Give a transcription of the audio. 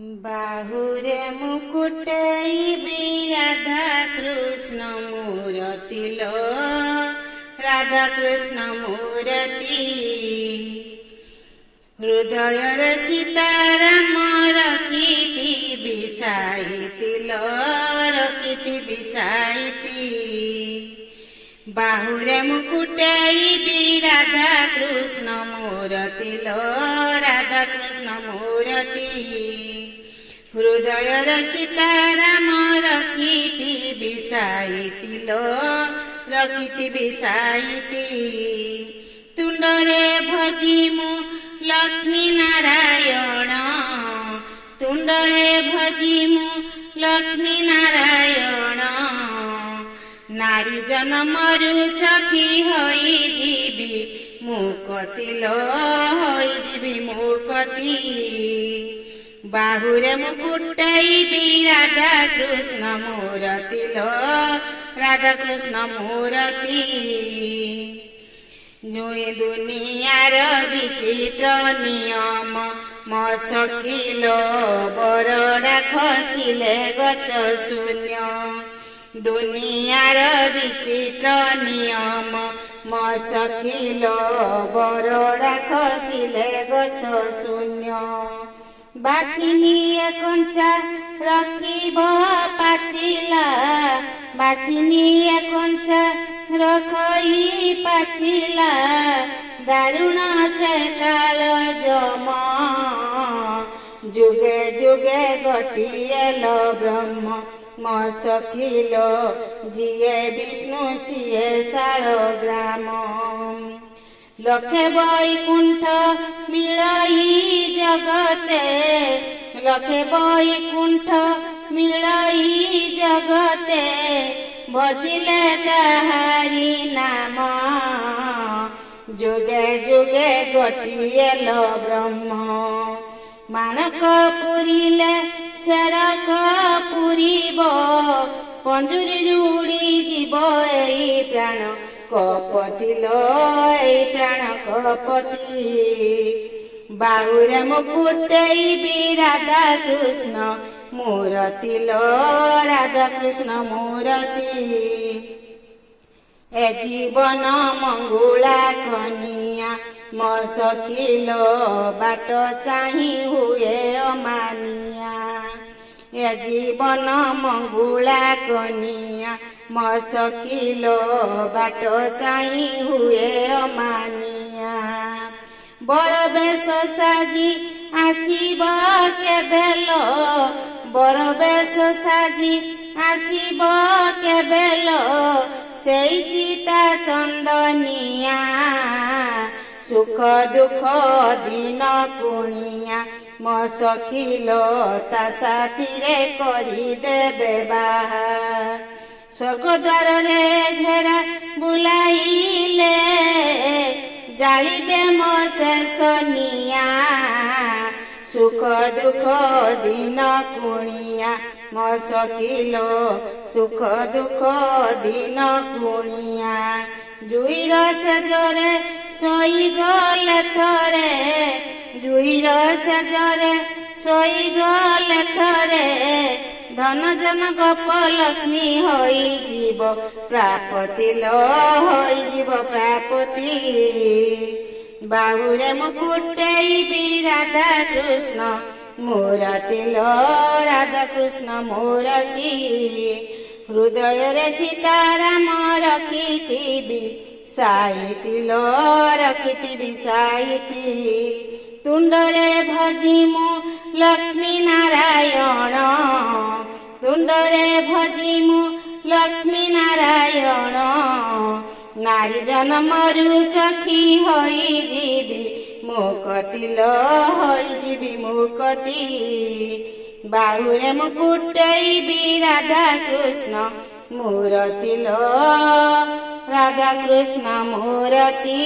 बाहुरे मुकुटैबी राधा कृष्ण मूर्ति लो राधा कृष्ण मूर्ति हृदय सीताराम रखिति बिसाइति लो रखिति बिसाइति बाहुरे मुकुटैबी राधा कृष्ण मूर्ति लो राधा कृष्ण मूर्ति हृदय सीताराम रखिति बिसाइति लो रखिति बिसाइति तुंडरे भजिमु लक्ष्मी नारायण तुंडरे भजिमु लक्ष्मी नारायण नारी जन्मरु सखी होई जीवी मुकति लो होई जीवी मुकति बाहुरे मुकुटैबी राधा कृष्ण मूर्ति लो राधा कृष्ण मूर्ति जुई दुनियार विचित्र नियम म सखी लो बरडा खसिले गच शून्य दुनियार विचित्र नियम म सखी लो बरडा खसिले गच शून्य बाचिनिए कंचा रखिब पाचिला बाचिनिए कंचा रखई पाचिला दारुण से काल जम जुगे जुगे घटिएल ब्रह्म म सखिलो जिए विष्णु सिए शाल ग्राम लखे वैकुंठ मिलई जगते लखे वैकुंठ मिलई जगते भजिले ताहारी नाम जुगे जुगे घटिएल ब्रह्म मानक पुरिले सेरक पुरीब पंजुरी उड़ी जीव एई प्राण कपति लो एई प्राण कपति बाहुरे मुकुटैबी राधा कृष्ण मूर्ति लो राधा कृष्ण मूर्ति ए जीवन मंगुला कनिया म सखिलो बाट चाही हुए अमानिया ए जीवन मंगुला कनिया म सखिलो बाट चाही हुए अमानिया बर बेश साजी आसीब केबेलो बर बेश साजी आसीब केबेलो सेई चिता चंदनिया सुख दुख दिन कुणिया म सखिलो ता साथीरे करी देबे बाहा स्वर्ग द्वार रे घेरा बुलाइले जालिबे मो शेषनिया सुख दुख दिन कुणिया म सखिलो सुख दुख दिन कुणिया जुईर सेजरे सोई गले थरे जुईर सेजरे सोई गले थरे धन जन गप लक्ष्मी होई जीव प्रापति लो होई जीव प्रापति बाहुरे मुकुटैबी राधा कृष्ण मूर्ति लो राधा कृष्ण मूर्ति हृदय रे सीताराम रखिति बिसाइति लो रखिति बिसाइति तुंडरे भजिमु लक्ष्मी नारायण तुंडरे भजिमु लक्ष्मी नारायण नारी जन्मरु सखी होई जीवी मुकति लो होई जीवी मुकति बाहुरे मुकुटैबी राधा कृष्ण मूर्ति लो राधा कृष्ण मूर्ति।